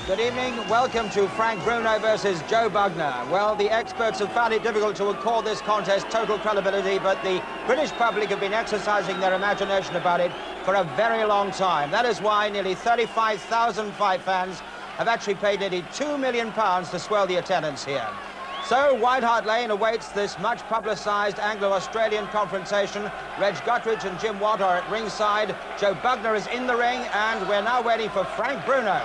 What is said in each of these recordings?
Good evening. Welcome to Frank Bruno versus Joe Bugner. Well, the experts have found it difficult to accord this contest total credibility, but the British public have been exercising their imagination about it for a very long time. That is why nearly 35,000 fight fans have actually paid nearly £2 million to swell the attendance here. So White Hart Lane awaits this much publicised Anglo-Australian confrontation. Reg Guttridge and Jim Watt are at ringside. Joe Bugner is in the ring, and we're now waiting for Frank Bruno.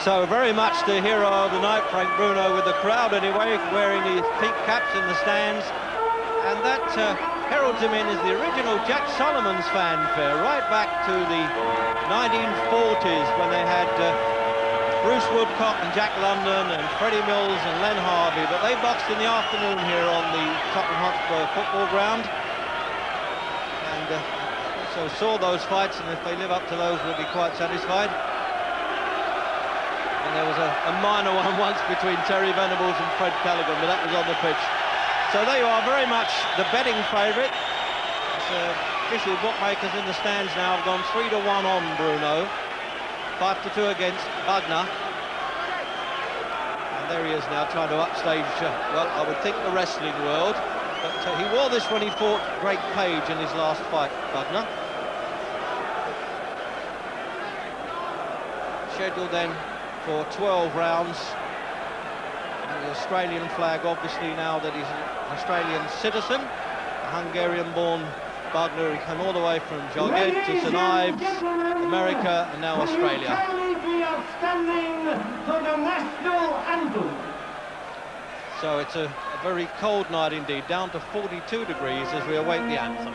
So very much the hero of the night, Frank Bruno, with the crowd anyway, wearing his peak caps in the stands. And that heralds him in as the original Jack Solomon's fanfare, right back to the 1940s when they had Bruce Woodcock and Jack London and Freddie Mills and Len Harvey. But they boxed in the afternoon here on the Tottenham Hotspur football ground. And so saw those fights, and if they live up to those, we'll be quite satisfied. And there was a minor one once between Terry Venables and Fred Callaghan, but that was on the pitch. So there you are, very much the betting favourite. Official bookmakers in the stands now have gone 3-1 on Bruno, 5-2 against Bugner. And there he is now trying to upstage, well, I would think the wrestling world. But he wore this when he fought Greg Page in his last fight, Bugner. Scheduled then for 12 rounds. And the Australian flag, obviously, now that he's an Australian citizen. A Hungarian-born Bugner. He came all the way from Jolgate to St Ives, America, and now Australia. So it's a very cold night indeed, down to 42 degrees as we await the anthem.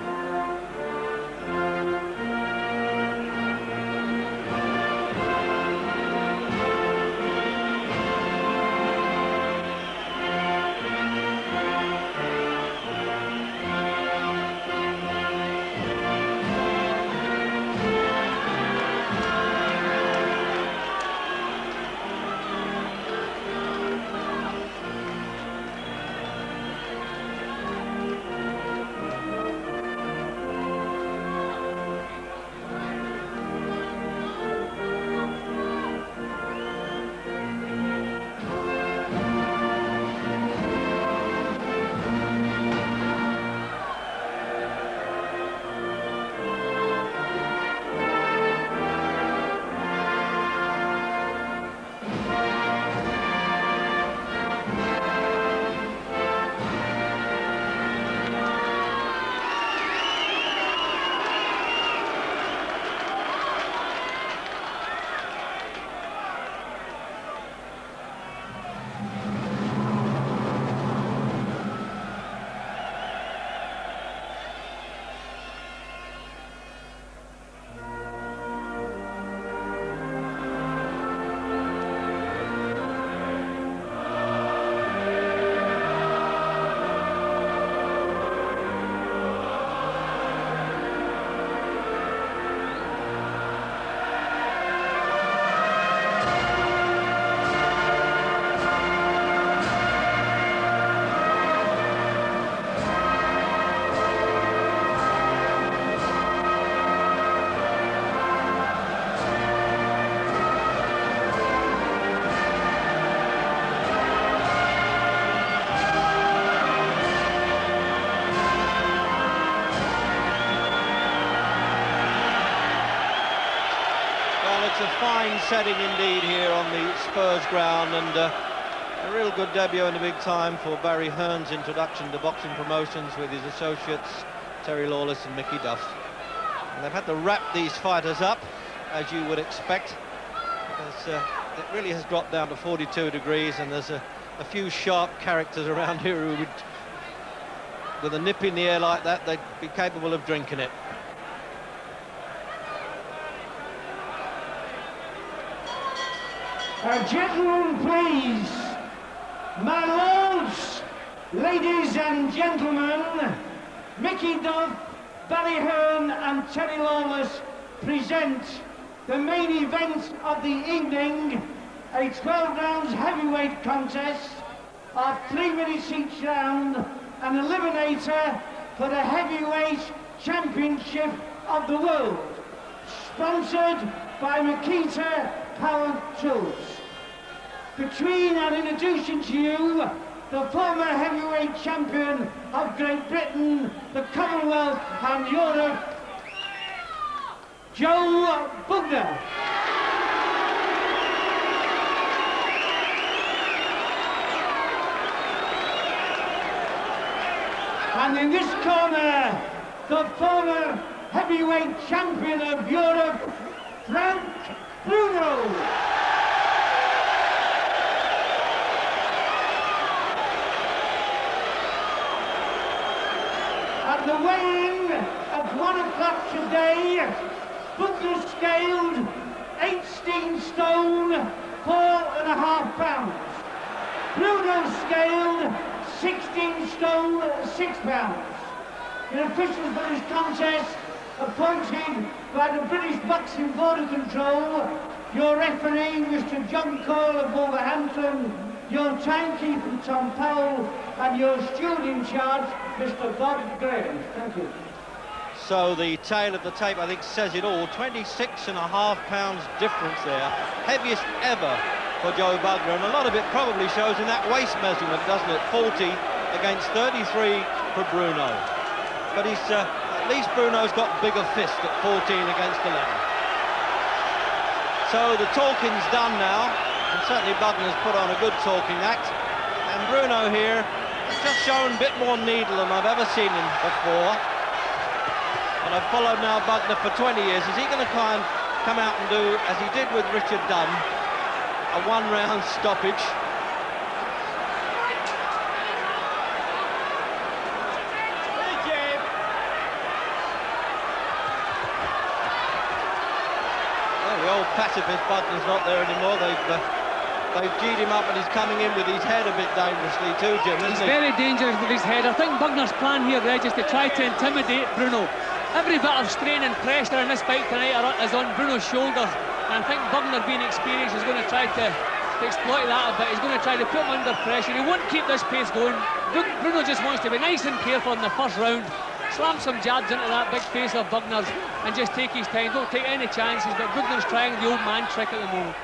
It's a fine setting indeed here on the Spurs ground, and a real good debut in the big time for Barry Hearn's introduction to boxing promotions with his associates Terry Lawless and Mickey Duff. And they've had to wrap these fighters up, as you would expect, because it really has dropped down to 42 degrees, and there's a few sharp characters around here who would, with a nip in the air like that, they'd be capable of drinking it. Gentlemen, please. My lords, ladies and gentlemen, Mickey Duff, Barry Hearn and Terry Lawless present the main event of the evening, a 12 rounds heavyweight contest of 3 minutes each round, an eliminator for the heavyweight championship of the world, sponsored by Makita Power Tools. Between and introducing to you the former heavyweight champion of Great Britain, the Commonwealth and Europe, Joe Bugner. And in this corner, the former heavyweight champion of Europe, Frank Bruno. At the weighing at 1 o'clock today, Bugner scaled 18 stone, 4.5 pounds. Bruno scaled 16 stone, 6 pounds. The officials for this contest appointed by the British Boxing Board of Control, your referee, Mr. John Cole of Wolverhampton, your timekeeper, Tom Powell, and your steward in charge, Mr. Bob Graham. Thank you. So the tail of the tape, I think, says it all. 26.5 pounds difference there. Heaviest ever for Joe Bugner, and a lot of it probably shows in that waist measurement, doesn't it? 40 against 33 for Bruno. But he's, at least Bruno's got bigger fist at 14 against 11. So the talking's done now, and certainly Bugner's put on a good talking act. And Bruno here has just shown a bit more needle than I've ever seen him before. And I've followed now Bugner for 20 years. Is he going to come out and do, as he did with Richard Dunn, a one-round stoppage? Well, the old pacifist Bugner's not there anymore. They've G'd him up, and he's coming in with his head a bit dangerously too, Jim, isn't he? He's very dangerous with his head. I think Bugner's plan here, Reg, is to try to intimidate Bruno. Every bit of strain and pressure in this fight tonight is on Bruno's shoulders, and I think Bugner, being experienced, is going to try to exploit that a bit. He's going to try to put him under pressure. He won't keep this pace going. Bruno just wants to be nice and careful in the first round, slam some jabs into that big face of Bugner's, and just take his time. Don't take any chances, but Bugner's trying the old man trick at the moment.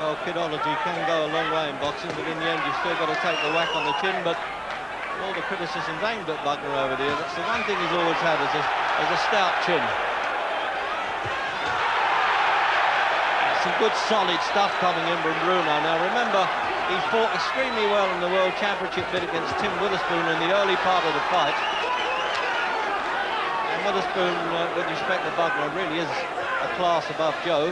Well, kidology can go a long way in boxing, but in the end you've still got to take the whack on the chin. But all the criticisms aimed at Bugner over there, that's the one thing he's always had, is a stout chin. Some good solid stuff coming in from Bruno. Now remember, he fought extremely well in the World Championship bid against Tim Witherspoon in the early part of the fight. And Witherspoon, with respect to Bugner, really is a class above Joe.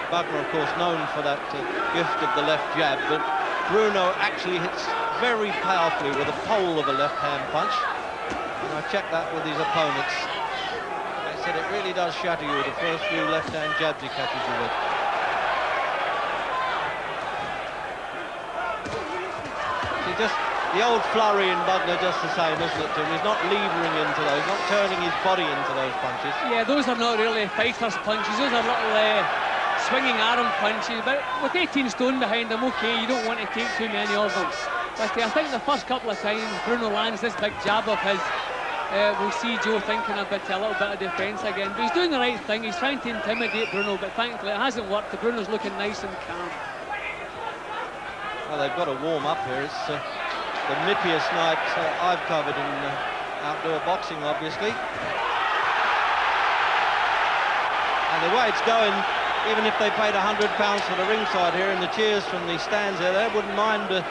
Bugner, of course, known for that gift of the left jab, but Bruno actually hits very powerfully with a pole of a left-hand punch. And I checked that with his opponents. They said it really does shatter you with the first few left-hand jabs he catches you with. See, just the old flurry in Bugner, just the same, isn't it, Tim? He's not levering into those, not turning his body into those punches. Yeah, those are not really fighter's punches. Those are little swinging arm punches, but with 18 stone behind him, okay, you don't want to take too many of them. But I think the first couple of times Bruno lands this big jab of his, we'll see Joe thinking a little bit of defence again. But he's doing the right thing. He's trying to intimidate Bruno, but thankfully it hasn't worked. Bruno's looking nice and calm. Well, they've got to warm up here. It's the nippiest night I've covered in outdoor boxing, obviously. And the way it's going, even if they paid £100 for the ringside here and the cheers from the stands there, they wouldn't mind if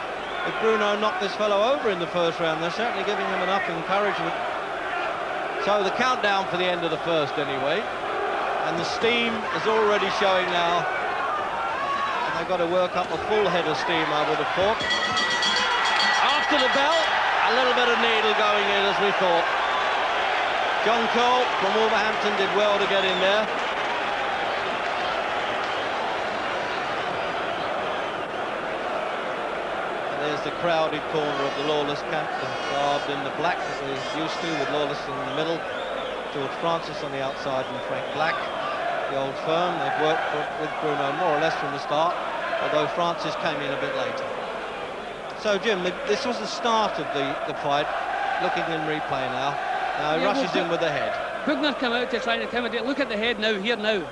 Bruno knocked this fellow over in the first round. They're certainly giving him enough encouragement. So the countdown for the end of the first anyway. And the steam is already showing now. And they've got to work up a full head of steam, I would have thought. to the bell. A little bit of needle going in, as we thought. John Cole from Wolverhampton did well to get in there. And there's the crowded corner of the Lawless camp, garbed in the black that we're used to, with Lawless in the middle, George Francis on the outside and Frank Black. The old firm, they've worked with Bruno more or less from the start, although Francis came in a bit later. So, Jim, this was the start of the fight. Looking in replay now. Now he rushes in with the head. Bugner came out to try and intimidate. Look at the head now, here now.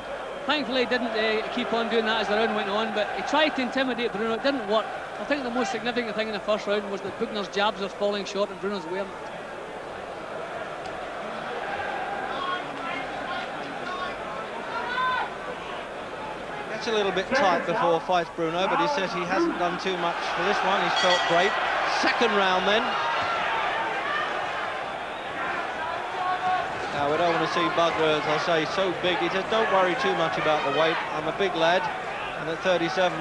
Thankfully, he didn't keep on doing that as the round went on, but he tried to intimidate Bruno. It didn't work. I think the most significant thing in the first round was that Bugner's jabs were falling short and Bruno's weren't. Gets a little bit tight before fights Bruno, but he says he hasn't done too much for this one. He's felt great. Second round then. Now, we don't want to see Bugner, as I say, so big. He says, don't worry too much about the weight. I'm a big lad, and at 37,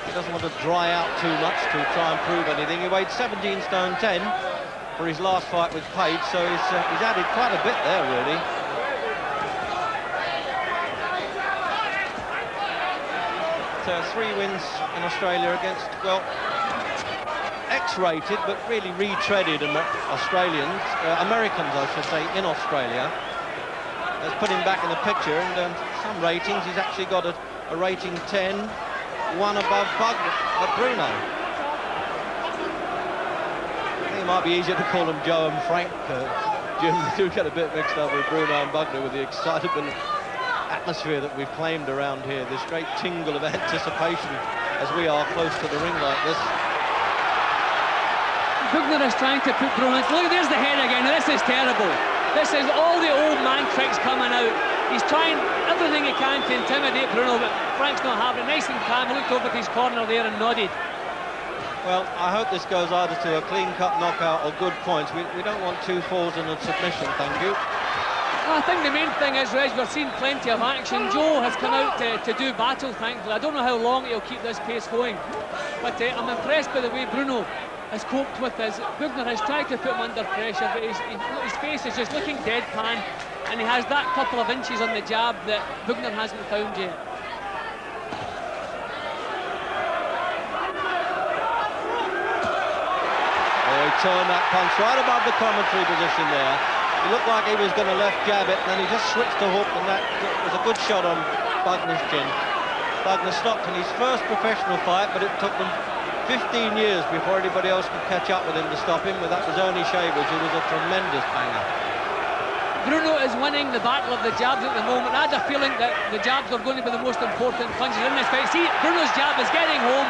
he doesn't want to dry out too much to try and prove anything. He weighed 17 stone 10 for his last fight with Page, so he's added quite a bit there, really. So 3 wins in Australia against, well, X-rated, but really retreaded Australians, Americans, I should say, in Australia. Let's put him back in the picture, and some ratings, he's actually got a rating 10, one above Bruno. I think it might be easier to call them Joe and Frank. Jim, we do get a bit mixed up with Bruno and Bugner with the excitement atmosphere that we've claimed around here, this great tingle of anticipation as we are close to the ring like this. Bugner is trying to put Bruno. Look, there's the head again. This is terrible. This is all the old man tricks coming out. He's trying everything he can to intimidate Bruno, but Frank's not having it. Nice and calm. He looked over at his corner there and nodded. Well, I hope this goes either to a clean-cut knockout or good points. We don't want 2 falls and a submission, thank you. Well, I think the main thing is, Reg, we're seeing plenty of action. Joe has come out to do battle, thankfully. I don't know how long he'll keep this pace going, but I'm impressed by the way Bruno has coped with this. Bugner has tried to put him under pressure, but his face is just looking deadpan, and he has that couple of inches on the jab that Bugner hasn't found yet. Oh, he turned that punch right above the commentary position there. He looked like he was going to left jab it, and then he just switched the hook, and that was a good shot on Bugner's chin. Bugner stopped in his first professional fight, but it took them 15 years before anybody else could catch up with him to stop him, but that was Ernie Shavers, who was a tremendous banger. Bruno is winning the battle of the jabs at the moment. I had a feeling that the jabs are going to be the most important punches in this fight. See, Bruno's jab is getting home.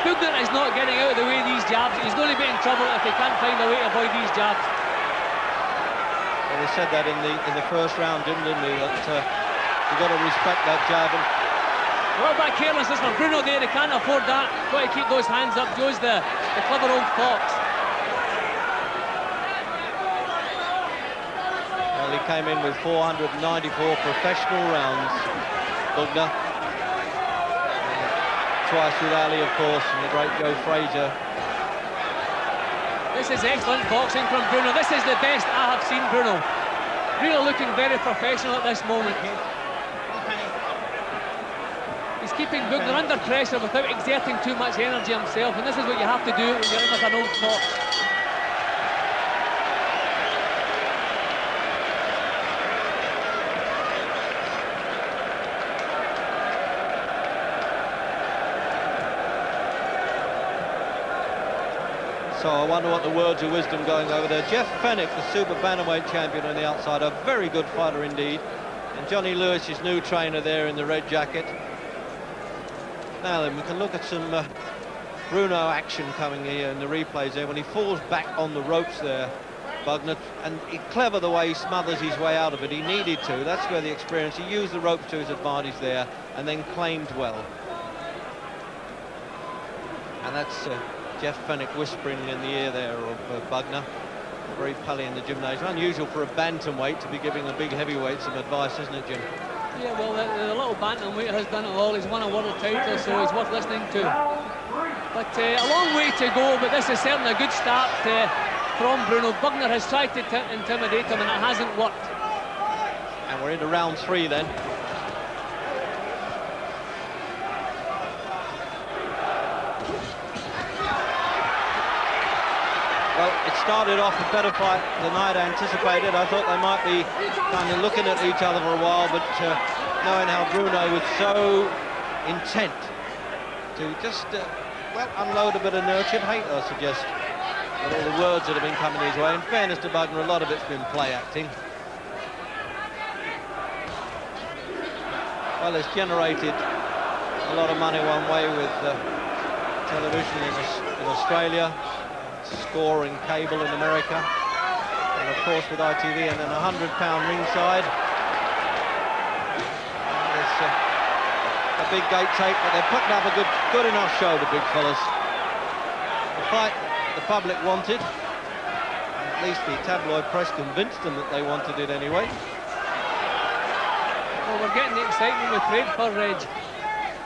Bugner is not getting out of the way of these jabs. He's going to be in trouble if he can't find a way to avoid these jabs. Well, they said that in the first round, didn't they? That you've got to respect that jab. And what about carelessness for Bruno there? He can't afford that. Got to keep those hands up. Joe's the clever old fox. well, he came in with 494 professional rounds, Bugner. Twice with Ali, of course, and the great Joe Frazier. This is excellent boxing from Bruno. This is the best I have seen Bruno. Really looking very professional at this moment. He's keeping Bugner under pressure without exerting too much energy himself, and this is what you have to do when you're in with an old fox. So I wonder what the words of wisdom going over there. Jeff Fennick, the super bantamweight champion on the outside, a very good fighter indeed. And Johnny Lewis, his new trainer there in the red jacket. Now then, we can look at some Bruno action coming here in the replays there when he falls back on the ropes there, Bugner. And clever the way he smothers his way out of it. He needed to. That's where the experience. He used the ropes to his advantage there and then claimed well. And that's Jeff Fennick whispering in the ear there of Bugner. Very pally in the gymnasium. Unusual for a bantamweight to be giving a big heavyweight some advice, isn't it, Jim? Yeah, well, the little bantamweight has done it all. He's won a world title, so he's worth listening to. But a long way to go, but this is certainly a good start from Bruno. Bugner has tried to intimidate him and it hasn't worked. And we're into round 3 then. Well, it started off a better fight than I'd anticipated. I thought they might be kind of looking at each other for a while, but knowing how Bruno was so intent to just, well, unload a bit of nurtured hate, I suggest, with all the words that have been coming his way. In fairness to Bugner, a lot of it's been play acting. Well, it's generated a lot of money one way with television in Australia, score in cable in America, and of course with ITV, and then a £100 ringside. It's a big gate take, but they're putting up a good enough show, the big fellas. The fight the public wanted, and at least the tabloid press convinced them that they wanted it anyway. Well, we're getting the excitement with trade for Reg.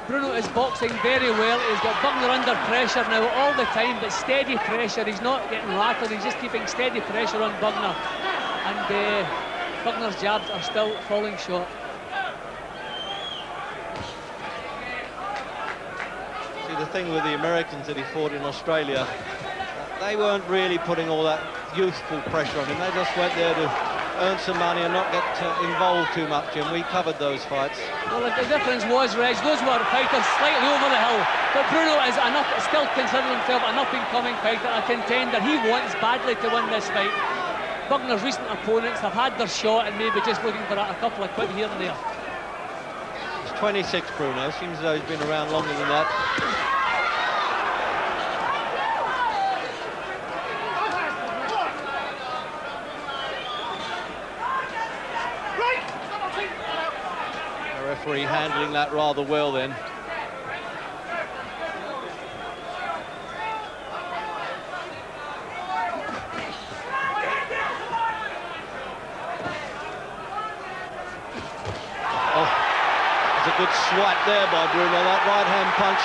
Bruno is boxing very well. He's got Bugner under pressure now all the time, but steady pressure. He's not getting rattled, he's just keeping steady pressure on Bugner. And Bugner's jabs are still falling short. See, the thing with the Americans that he fought in Australia, they weren't really putting all that youthful pressure on him. They just went there to earn some money and not get involved too much, and we covered those fights. Well, the difference was, Reg, those were fighters slightly over the hill, but Bruno is still considering himself an up-and-coming fighter, a contender. He wants badly to win this fight. Bugner's recent opponents have had their shot and maybe just looking for a couple of quid here and there. He's 26, Bruno. Seems as though he's been around longer than that. Referee handling that rather well then. Oh, there's a good swipe there by Bruno. That right-hand punch,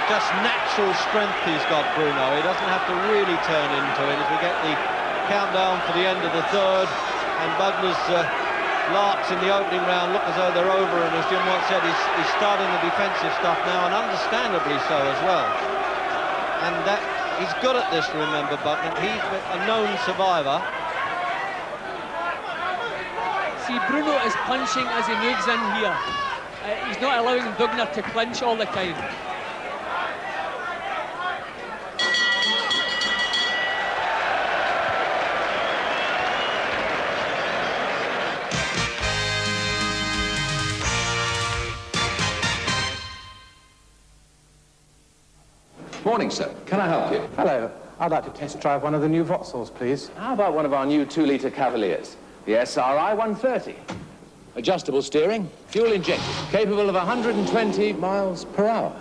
just natural strength he's got, Bruno. He doesn't have to really turn into it as we get the countdown for the end of the third, and Bugner's larks in the opening round look as though they're over, and as Jim once said, he's starting the defensive stuff now, and understandably so as well. And that he's good at this, remember, Bugner. He's a known survivor. See, Bruno is punching as he moves in here. He's not allowing Bugner to clinch all the time. Morning, sir. Can I help you? Hello. I'd like to test drive one of the new Vauxhalls, please. How about one of our new 2-litre Cavaliers? The SRI 130. Adjustable steering, fuel injected, capable of 120 miles per hour.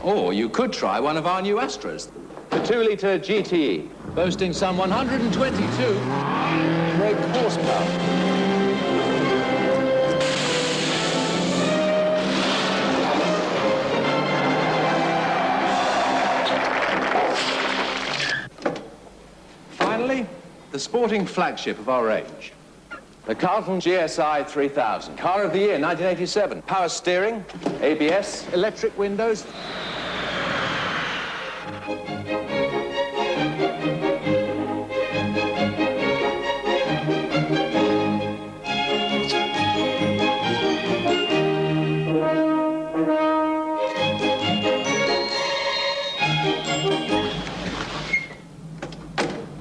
Or you could try one of our new Astras, the 2-litre GTE, boasting some 122 brake horsepower. Finally, the sporting flagship of our range. The Carlton GSI 3000, car of the year, 1987. Power steering, ABS, electric windows.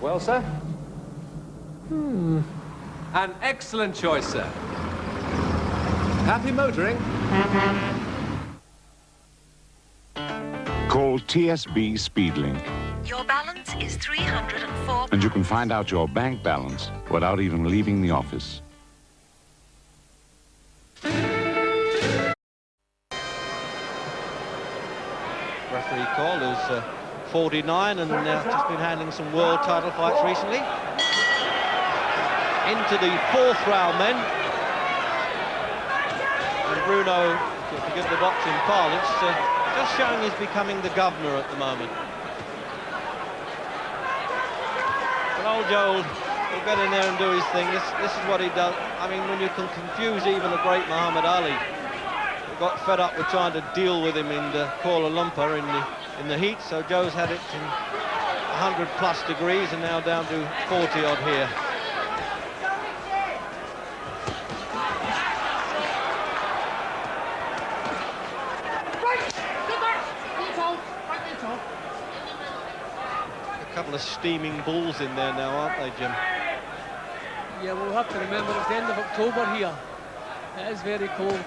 Well, sir? An excellent choice, sir. Happy motoring. Call TSB Speedlink, Your balance is 304. and you can find out your bank balance without even leaving the office. recall, who's 49 and just been handling some world title fights recently. Into the 4th round then. And Bruno, to forgive the boxing parlance, just showing he's becoming the governor at the moment. But old Joel will get in there and do his thing. This is what he does. I mean, when you can confuse even the great Muhammad Ali, he got fed up with trying to deal with him in Kuala Lumpur in the heat. So Joe's had it in 100+ degrees and now down to 40 odd here. A couple of steaming bulls in there now, aren't they, Jim? Yeah, we'll have to remember it's the end of October here. It is very cold,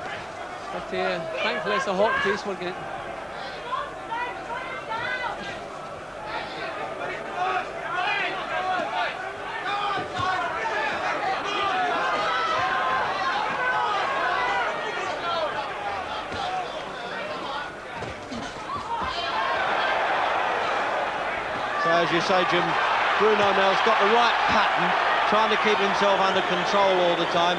but thankfully it's a hot place we're getting. So as you say, Jim, Bruno now's got the right pattern, trying to keep himself under control all the time.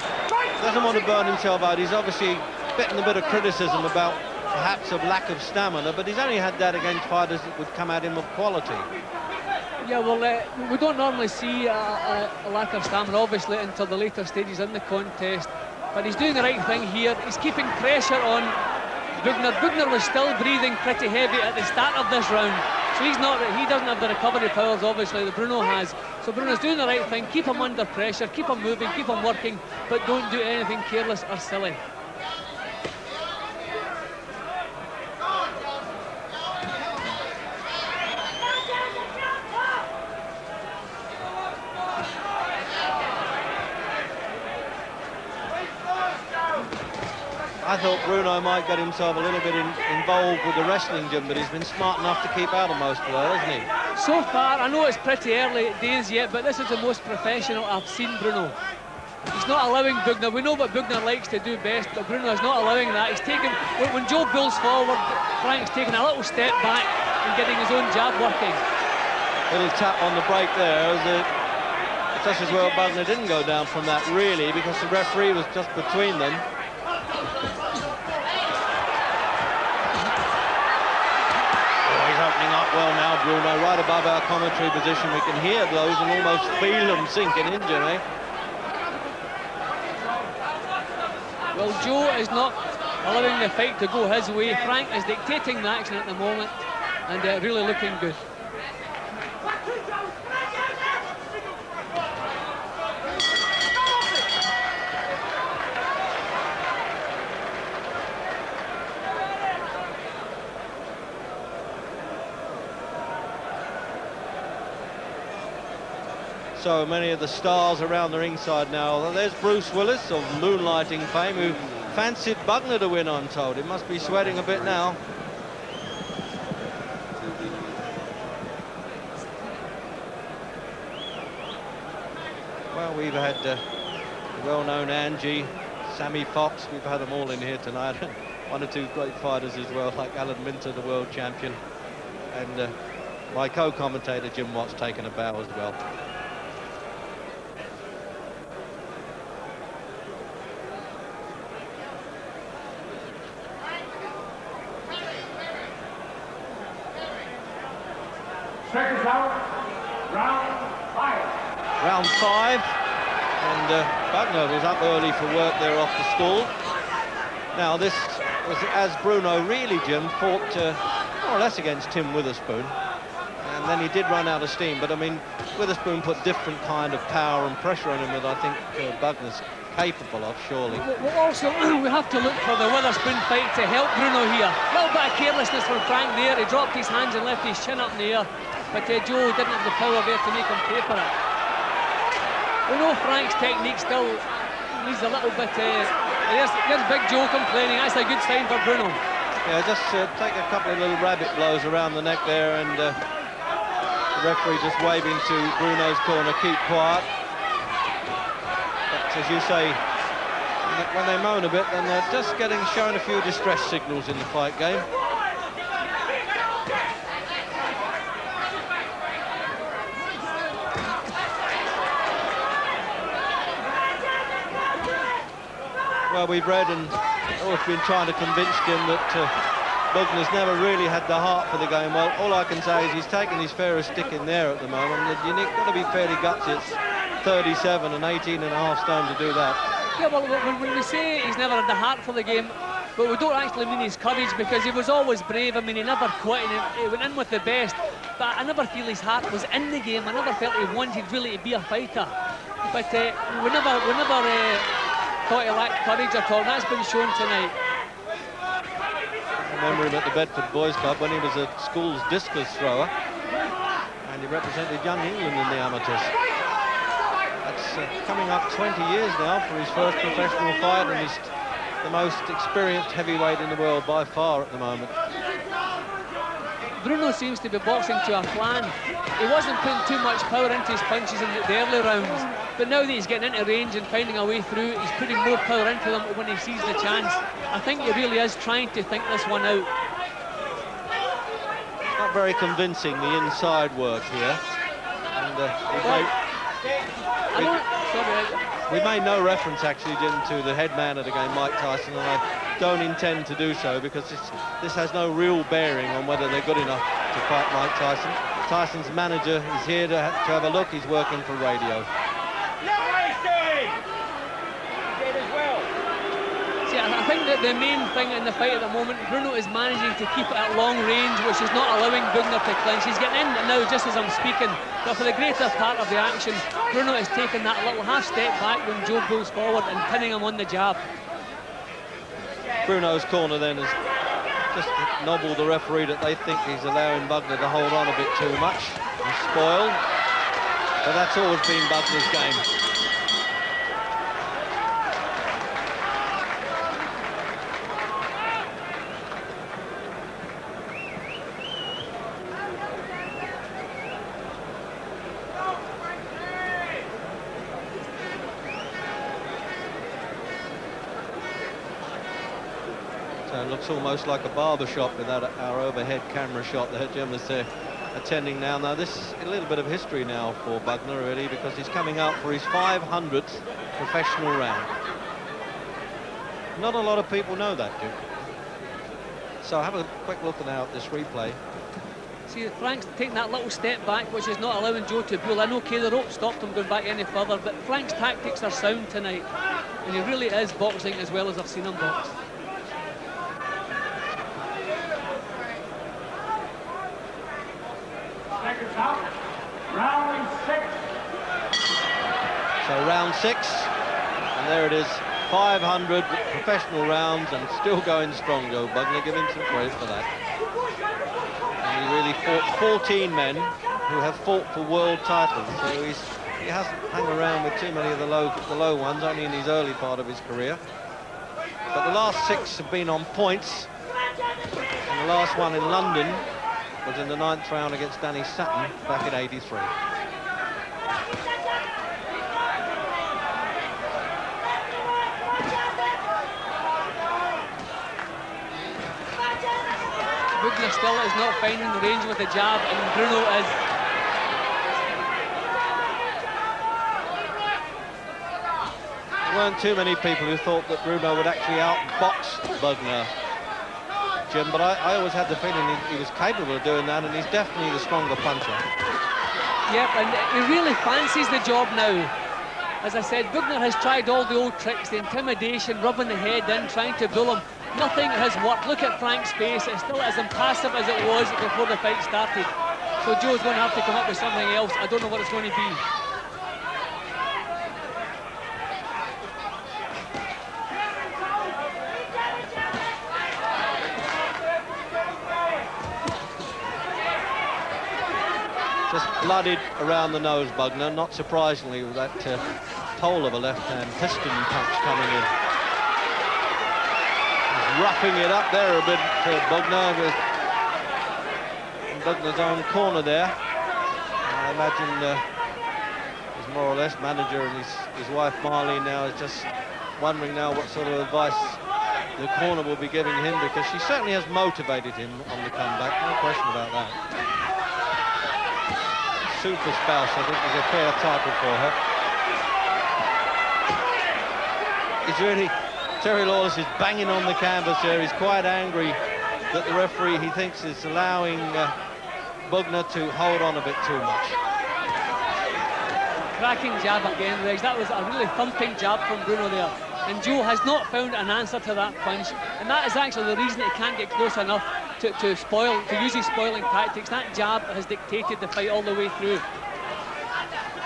Doesn't want to burn himself out. He's obviously getting a bit of criticism about perhaps a lack of stamina, but he's only had that against fighters that would come at him of quality. Yeah, well, we don't normally see a lack of stamina, obviously, until the later stages in the contest. But he's doing the right thing here. He's keeping pressure on Bugner. Bugner was still breathing pretty heavy at the start of this round. So he doesn't have the recovery powers, obviously, that Bruno has. So Bruno's doing the right thing. Keep him under pressure, keep him moving, keep him working, but don't do anything careless or silly. I thought Bruno might get himself a little bit involved with the wrestling, Jim, but he's been smart enough to keep out of most of that, hasn't he? So far, I know it's pretty early days yet, but this is the most professional I've seen Bruno. He's not allowing Bugner. We know what Bugner likes to do best, but Bruno is not allowing that. He's taking, when Joe pulls forward, Frank's taking a little step back and getting his own jab working. Little tap on the break there. It's just as well Bugner didn't go down from that, really, because the referee was just between them. Opening up well now, Bruno, right above our commentary position. We can hear those and almost feel them sinking in, Jimmy. Well, Joe is not allowing the fight to go his way. Frank is dictating the action at the moment and really looking good. So many of the stars around the ringside now. There's Bruce Willis of moonlighting fame, who fancied Bugner to win, I'm told. It must be sweating a bit now. Well, we've had the well-known Angie, Sammy Fox. We've had them all in here tonight. One or two great fighters as well, like Alan Minter, the world champion. And my co-commentator, Jim Watt's taken a bow as well. Seconds out, round 5. Round 5, and Bugner was up early for work there off the stall. Now this was as Bruno really, Jim, fought more or less against Tim Witherspoon, and then he did run out of steam, but I mean Witherspoon put different kind of power and pressure on him that I think Bugner's capable of, surely. Well, also, we have to look for the Witherspoon fight to help Bruno here. A little bit of carelessness from Frank there. He dropped his hands and left his chin up in the air, but Joe didn't have the power there to make him pay for it. We know Frank's technique still needs a little bit. There's Big Joe complaining. That's a good sign for Bruno. Yeah, just take a couple of little rabbit blows around the neck there, and the referee just waving to Bruno's corner, keep quiet. But as you say, when they moan a bit, then they're just shown a few distress signals in the fight game. Well, we've read and we've been trying to convince him that Bugner's never really had the heart for the game. Well, all I can say is he's taken his fair stick in there at the moment. You've got to be fairly gutsy. It's 37 and 18 and a half stone to do that. Yeah, well, when we say he's never had the heart for the game, but we don't actually mean his courage, because he was always brave. I mean, he never quit, and he went in with the best. But I never feel his heart was in the game. I never felt he wanted really to be a fighter. But we never thought he lacked courage at all. That's been shown tonight. I remember him at the Bedford Boys Club when he was a school's discus thrower, and he represented young England in the amateurs. That's coming up 20 years now for his first professional fight, and he's the most experienced heavyweight in the world by far at the moment. Bruno seems to be boxing to a plan. He wasn't putting too much power into his punches in the early rounds, but now that he's getting into range and finding a way through, he's putting more power into them when he sees the chance. I think he really is trying to think this one out. Not very convincing, the inside work here. And we made no reference actually, Jim, to the head man of the game, Mike Tyson, and I don't intend to do so, because this has no real bearing on whether they're good enough to fight Mike Tyson. Tyson's manager is here to have a look. He's working for radio. See, I think that the main thing in the fight at the moment, Bruno is managing to keep it at long range, which is not allowing Bugner to clinch. He's getting in now just as I'm speaking, but for the greater part of the action, Bruno is taking that little half step back when Joe pulls forward and pinning him on the jab. Bruno's corner then has just nobbled the referee that they think he's allowing Bugner to hold on a bit too much and spoiled, but that's always been Bugner's game. So it looks almost like a barber shop with our overhead camera shot there. Jim is attending now. Now this is a little bit of history now for Bugner really, because he's coming out for his 500th professional round. Not a lot of people know that, Jim. So have a quick look now at this replay. See, Frank's taking that little step back, which is not allowing Joe to pull in. Okay, the rope stopped him going back any further, but Frank's tactics are sound tonight, and he really is boxing as well as I've seen him box. Round 6. So round 6, and there it is, 500 professional rounds and still going strong, Joe Bugner. Give him some credit for that. And he really fought 14 men who have fought for world titles, so he hasn't hung around with too many of the low ones, only in his early part of his career. But the last 6 have been on points, and the last one in London was in the 9th round against Danny Sutton back in '83. Bugner still is not finding the range with the jab, and Bruno is. There weren't too many people who thought that Bruno would actually outbox Bugner, Jim, but I always had the feeling he was capable of doing that, and he's definitely the stronger puncher. Yep, and he really fancies the job now. As I said, Bugner has tried all the old tricks, the intimidation, rubbing the head in, trying to bull him. Nothing has worked. Look at Frank's face. It's still as impassive as it was before the fight started. So Joe's going to have to come up with something else. I don't know what it's going to be. Just blooded around the nose, Bugner, not surprisingly, with that pole of a left-hand piston punch coming in. He's roughing it up there a bit to Bugner, with Bugner's own corner there. I imagine his more or less manager and his wife Marlene now is just wondering now what sort of advice the corner will be giving him, because she certainly has motivated him on the comeback, no question about that. Super spouse, I think, is a fair title for her. He's really Terry Lawless is banging on the canvas there. He's quite angry that the referee, he thinks, is allowing Bugner to hold on a bit too much. Cracking jab again, Regs. That was a really thumping jab from Bruno there. And Joe has not found an answer to that punch. And that is actually the reason he can't get close enough to use his spoiling tactics. That jab has dictated the fight all the way through.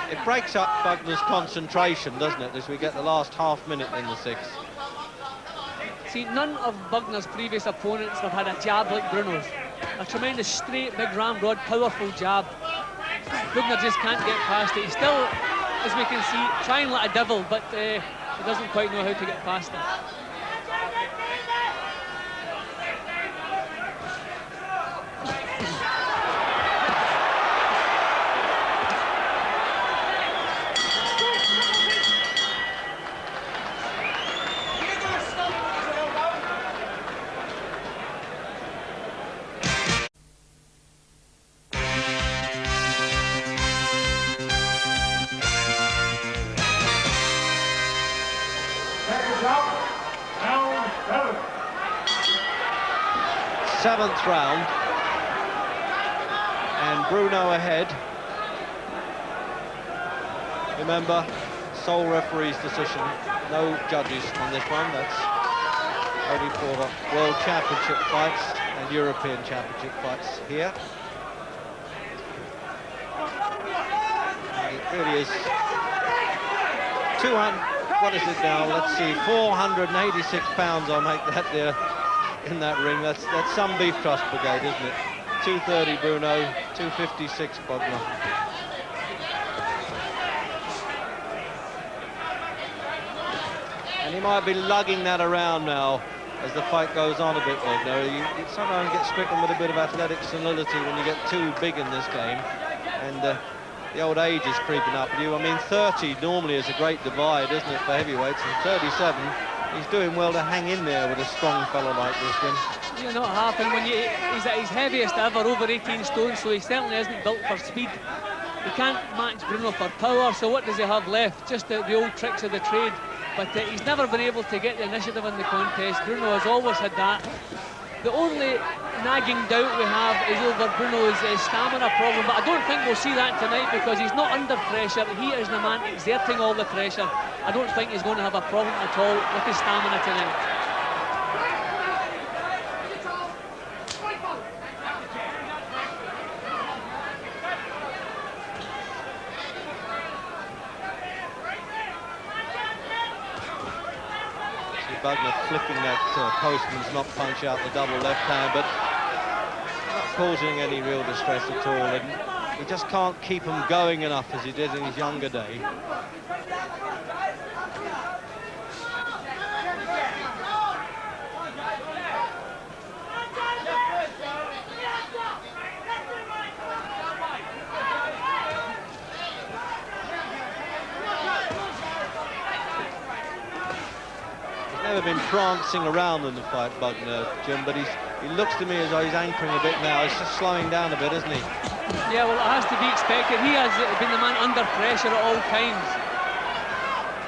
It breaks up Bugner's concentration, doesn't it, as we get the last half minute in the sixth. See, none of Bugner's previous opponents have had a jab like Bruno's. A tremendous straight, big ramrod, powerful jab. Bugner just can't get past it. He's still, as we can see, trying like a devil, but he doesn't quite know how to get past it. Seventh round, and Bruno ahead. Remember, sole referee's decision, no judges on this one. That's only for the World Championship fights and European Championship fights here. And it really is 200, what is it now? Let's see, 486 pounds, I'll make that there. In that ring, that's some beef trust brigade, isn't it? 230 Bruno, 256 Bugner. And he might be lugging that around now as the fight goes on a bit, Bugner. You sometimes get stricken with a bit of athletic senility when you get too big in this game, and the old age is creeping up with you. I mean, 30 normally is a great divide, isn't it, for heavyweights, and 37. He's doing well to hang in there with a strong fellow like this one. You're not happen when he's at his heaviest ever, over 18 stone, so he certainly isn't built for speed. He can't match Bruno for power, so what does he have left? Just the old tricks of the trade. But he's never been able to get the initiative in the contest. Bruno has always had that. The only nagging doubt we have is over Bruno's stamina problem, but I don't think we'll see that tonight because he's not under pressure. He is the man exerting all the pressure. I don't think he's going to have a problem at all with his stamina tonight. Bugner flicking that postman's knock punch out the double left hand, but not causing any real distress at all. And he just can't keep him going enough as he did in his younger day. Never been prancing around in the fight, Bugner, Jim, but he looks to me as though he's anchoring a bit now. He's just slowing down a bit, isn't he? Yeah, well, it has to be expected. He has been the man under pressure at all times.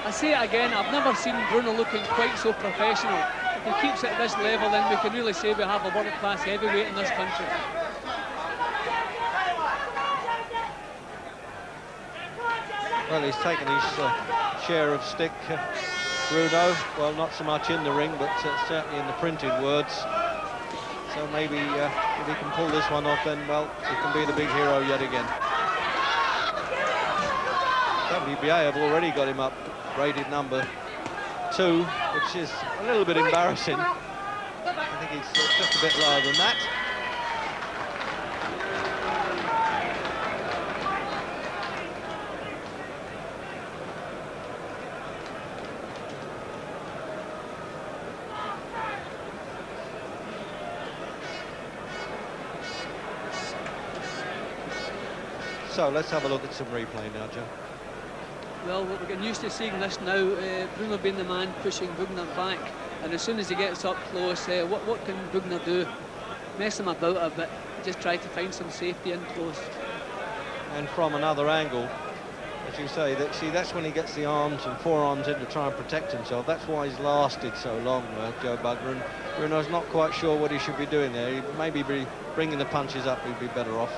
I say it again, I've never seen Bruno looking quite so professional. If he keeps at this level, then we can really say we have a world-class heavyweight in this country. Well, he's taken his share of stick, Bruno. Well, not so much in the ring, but certainly in the printed words. So maybe if he can pull this one off, then, well, he can be the big hero yet again. WBA have already got him up, rated number 2, which is a little bit embarrassing. I think he's just a bit lower than that. So let's have a look at some replay now, Joe. Well, we're getting used to seeing this now. Bruno being the man pushing Bugner back, and as soon as he gets up close, what can Bugner do? Mess him about a bit, just try to find some safety in close. And from another angle, As you say, that's when he gets the arms and forearms in to try and protect himself. That's why he's lasted so long, Joe Bugner. And Bruno's not quite sure what he should be doing there. He'd maybe be bringing the punches up, he'd be better off.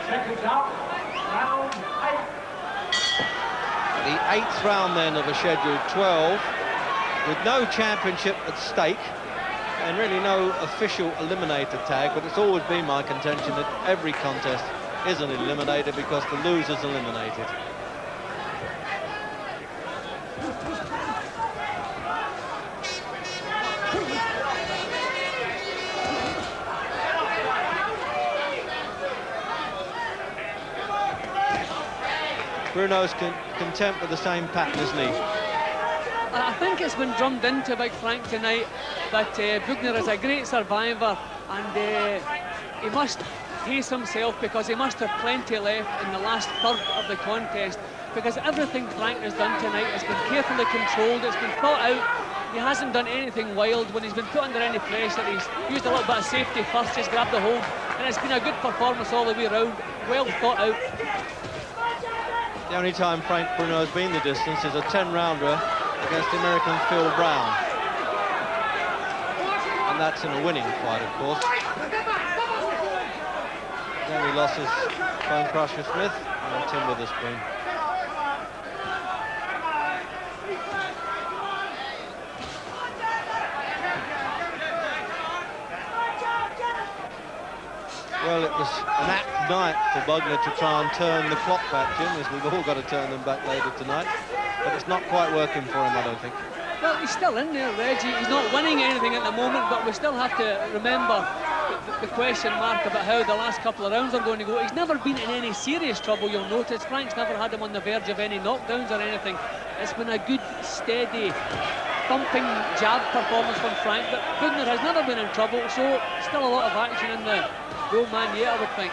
Seconds up, round 8. The 8th round then of a scheduled 12, with no championship at stake and really no official eliminator tag, but it's always been my contention that every contest is an eliminator because the loser's eliminated. Bruno's content with the same pattern, isn't he? I think it's been drummed into Big Frank tonight that Bugner is a great survivor, and he must pace himself because he must have plenty left in the last third of the contest, because everything Frank has done tonight has been carefully controlled, it's been thought out. He hasn't done anything wild. When he's been put under any pressure, he's used a little bit of safety first, just grabbed the hold, and it's been a good performance all the way around, well thought out. The only time Frank Bruno has been the distance is a 10-rounder against the American Phil Brown. And that's in a winning fight, of course. The only losses, Bone Crusher Smith and Tim Witherspoon. Well, it was an apt night for Bugner to try and turn the clock back, Jim, as we've all got to turn them back later tonight. But it's not quite working for him, I don't think. Well, he's still in there, Reggie. He's not winning anything at the moment, but we still have to remember the question mark about how the last couple of rounds are going to go. He's never been in any serious trouble, you'll notice. Frank's never had him on the verge of any knockdowns or anything. It's been a good, steady, thumping jab performance from Frank, but Bugner has never been in trouble, so still a lot of action in the go man yet, I would think.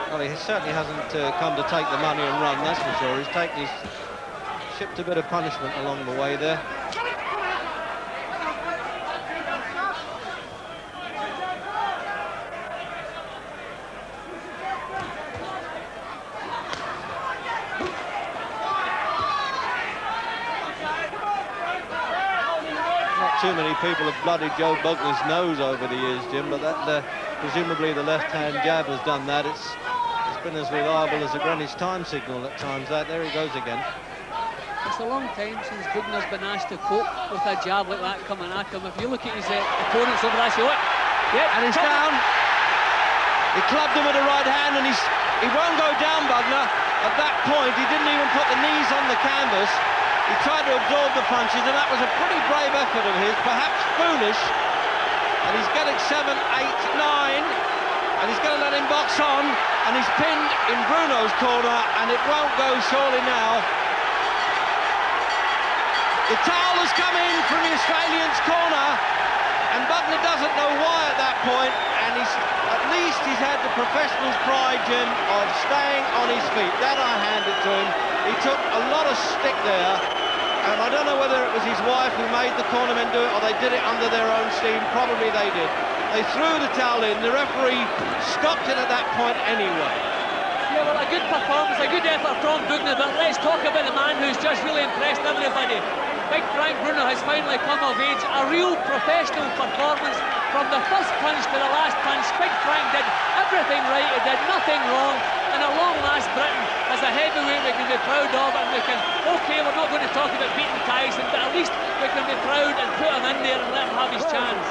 Well, he certainly hasn't come to take the money and run, that's for sure. He's shipped a bit of punishment along the way there. Too many people have bloodied Joe Bugner's nose over the years, Jim, but that presumably the left-hand jab has done that. It's been as reliable as a Greenwich time signal at times. There he goes again. It's a long time since Bugner's been asked to cope with a jab like that coming at him. If you look at his opponents over there, and he's down. He clubbed him with the right hand, and he won't go down, Bugner. At that point, he didn't even put the knees on the canvas. He tried to absorb the punches, and that was a pretty brave effort of his, perhaps foolish. And he's getting 7, 8, 9, and he's going to let him box on, and he's pinned in Bruno's corner, and it won't go surely now. The towel has come in from the Australian's corner, and Bugner doesn't know why at that point, and at least he's had the professional's pride, Jim, of staying on his feet. That I hand it to him. He took a lot of stick there, and I don't know whether it was his wife who made the cornermen do it or they did it under their own steam. Probably they did. They threw the towel in. The referee stopped it at that point anyway. Yeah, well, a good performance, a good effort from Bugner, but let's talk about the man who's just really impressed everybody. Big Frank Bruno has finally come of age. A real professional performance from the first punch to the last punch. Big Frank did everything right, he did nothing wrong, and at long last Britain as a heavyweight we can be proud of, and we can, okay, we're not going to talk about beating Tyson, but at least we can be proud and put him in there and let him have his chance.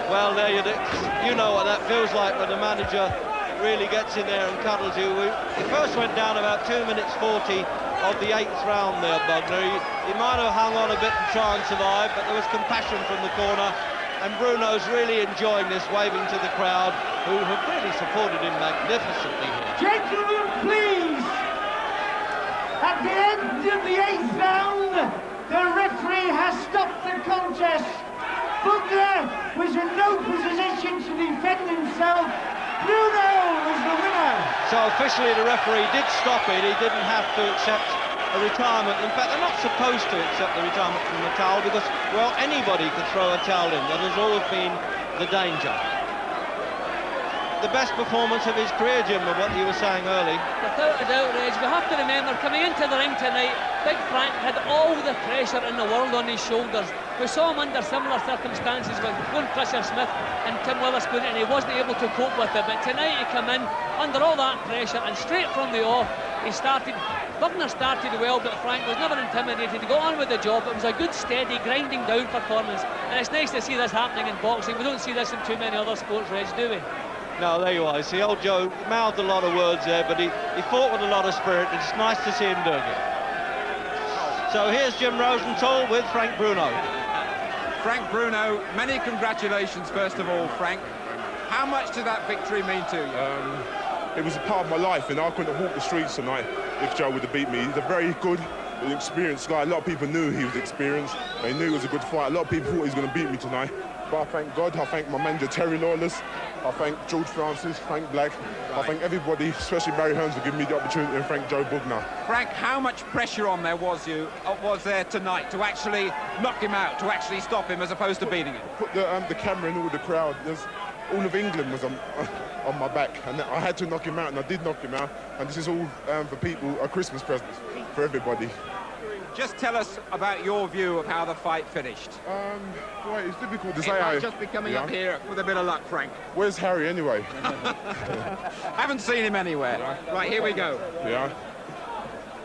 Well, there you know what that feels like when the manager really gets in there and cuddles you. He first went down about 2 minutes 40 of the 8th round there, Bugner. He might have hung on a bit and tried and survive, but there was compassion from the corner, and Bruno's really enjoying this, waving to the crowd, who have really supported him magnificently here. Gentlemen, please! At the end of the 8th round, the referee has stopped the contest. Bugner was in no position to defend himself. Bruno was the winner. So officially the referee did stop it. He didn't have to accept a retirement. In fact, they're not supposed to accept the retirement from the towel because, well, anybody could throw a towel in. That has always been the danger. The best performance of his career, Jim, of what you were saying early. Without a doubt, Reg, we have to remember, coming into the ring tonight, Big Frank had all the pressure in the world on his shoulders. We saw him under similar circumstances with Glenn Smith and Tim Witherspoon, and he wasn't able to cope with it. But tonight he came in under all that pressure, and straight from the off, Bugner started well, but Frank was never intimidated. He got on with the job. It was a good, steady, grinding down performance, and it's nice to see this happening in boxing. We don't see this in too many other sports, Reg, do we? No, there you are. See, old Joe mouthed a lot of words there, but he fought with a lot of spirit. It's nice to see him doing it. So here's Jim Rosenthal with Frank Bruno. Frank Bruno, many congratulations, first of all, Frank. How much did that victory mean to you? It was a part of my life, and I couldn't have walked the streets tonight if Joe would have beat me. He's a very good, experienced guy. A lot of people knew he was experienced. They knew it was a good fight. A lot of people thought he was going to beat me tonight. But I thank God, I thank my manager Terry Lawless, I thank George Francis, Frank Black, I thank everybody, especially Barry Hearns, for giving me the opportunity, and thank Joe Bugner. Frank, how much pressure on there was there tonight to actually knock him out, to actually stop him as opposed to beating him? Put the camera in all the crowd. All of England was on my back, and I had to knock him out, and I did knock him out, and this is all for people, a Christmas present for everybody. Just tell us about your view of how the fight finished. Well, it's difficult to say. It might just be coming up here with a bit of luck, Frank. Where's Harry anyway? Haven't seen him anywhere. Right, here we go. Yeah.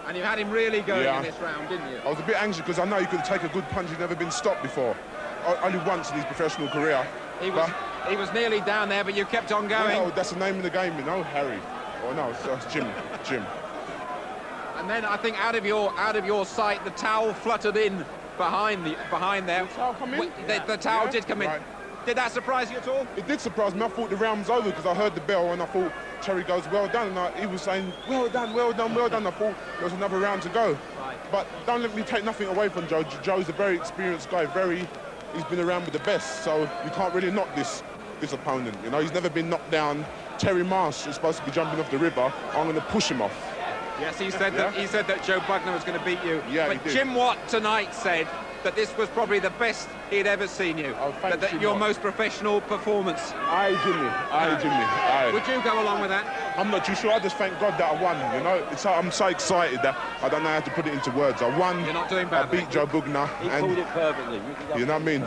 And you had him really going in this round, didn't you? I was a bit anxious because I know he could take a good punch. He's never been stopped before. Only once in his professional career. He was nearly down there, but you kept on going. No, that's the name of the game, you know, Harry. Oh no, it's Jim. And then I think out of your sight, the towel fluttered in behind there. The towel come in? The towel did come in. Right. Did that surprise you at all? It did surprise me. I thought the round was over because I heard the bell and I thought Terry goes, well done. And he was saying, well done, well done, well done. I thought there was another round to go. Right. But don't let me take nothing away from Joe. Joe's a very experienced guy. He's been around with the best. So you can't really knock this opponent. You know, he's never been knocked down. Terry Marsh is supposed to be jumping off the river. I'm going to push him off. Yes, he said that Joe Bugner was going to beat you. Yeah, but Jim Watt tonight said that this was probably the best he'd ever seen you. Oh, that your most professional performance. Aye, Jimmy. Aye. Would you go along with that? I'm not too sure. I just thank God that I won. You know, I'm so excited that I don't know how to put it into words. I won. You're not doing badly. I beat Joe Bugner. He called it perfectly. You know what I mean?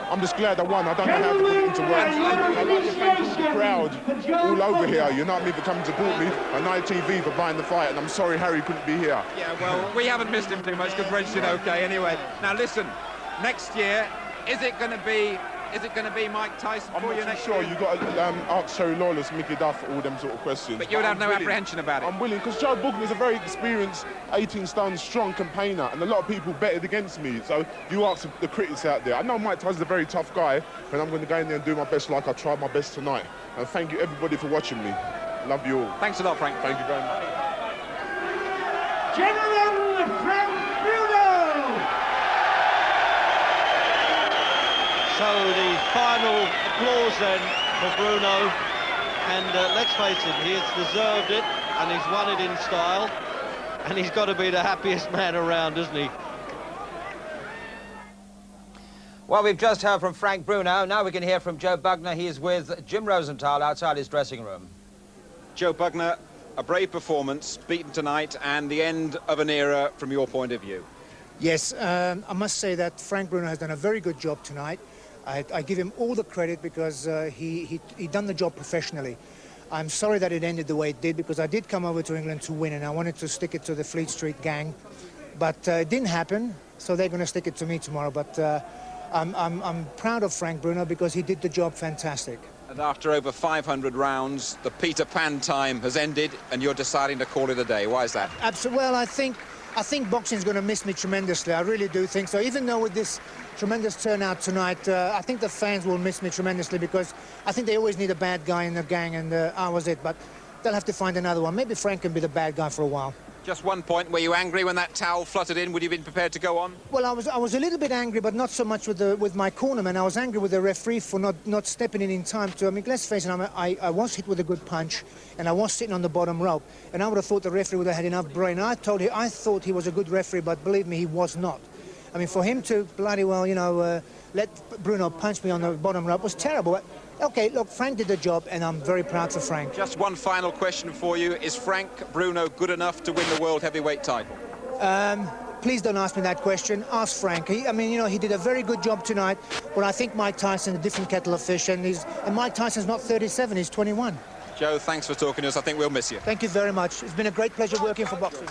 I'm just glad I won. I don't know how to put it into words. I'd like to thank all the crowd all over here, you know what I mean, for coming to support me, and ITV for buying the fight, and I'm sorry Harry couldn't be here. Yeah, well, we haven't missed him too much because Reg did okay anyway. Now listen, next year, is it going to be Mike Tyson for you next year? I'm not too sure. You've got to ask Terry Lawless, Mickey Duff, all them sort of questions. But you would have no apprehension about it? I'm willing, because Joe Bugner is a very experienced 18-stone strong campaigner, and a lot of people betted against me. So you ask the critics out there. I know Mike Tyson's a very tough guy, and I'm going to go in there and do my best like I tried my best tonight. And thank you, everybody, for watching me. Love you all. Thanks a lot, Frank. Thank you very much. Gentlemen, Frank Bruno! So the final applause then for Bruno, and let's face it, he has deserved it, and he's won it in style, and he's got to be the happiest man around, isn't he? Well, we've just heard from Frank Bruno. Now we can hear from Joe Bugner. He's with Jim Rosenthal outside his dressing room. Joe Bugner, a brave performance, beaten tonight, and the end of an era from your point of view. Yes, I must say that Frank Bruno has done a very good job tonight. I give him all the credit because he done the job professionally. I'm sorry that it ended the way it did because I did come over to England to win and I wanted to stick it to the Fleet Street gang, but it didn't happen, so they're going to stick it to me tomorrow. But I'm proud of Frank Bruno because he did the job fantastic. And after over 500 rounds, the Peter Pan time has ended, and you're deciding to call it a day. Why is that? Absolutely. Well, I think boxing's going to miss me tremendously. I really do think so. Even though with this tremendous turnout tonight, I think the fans will miss me tremendously, because I think they always need a bad guy in the gang, and I was it. But they'll have to find another one. Maybe Frank can be the bad guy for a while. Just one point. Were you angry when that towel fluttered in? Would you have been prepared to go on? Well, I was a little bit angry, but not so much with my cornerman. I was angry with the referee for not stepping in time to. I mean, let's face it, I was hit with a good punch, and I was sitting on the bottom rope, and I would have thought the referee would have had enough brain. I thought he was a good referee, but believe me, he was not. I mean, for him to bloody well, you know, let Bruno punch me on the bottom rope was terrible. Okay, look, Frank did the job, and I'm very proud for Frank. Just one final question for you. Is Frank Bruno good enough to win the world heavyweight title? Please don't ask me that question. Ask Frank. I mean, you know, he did a very good job tonight, but I think Mike Tyson's a different kettle of fish, and Mike Tyson's not 37, he's 21. Joe, thanks for talking to us. I think we'll miss you. Thank you very much. It's been a great pleasure working for boxing.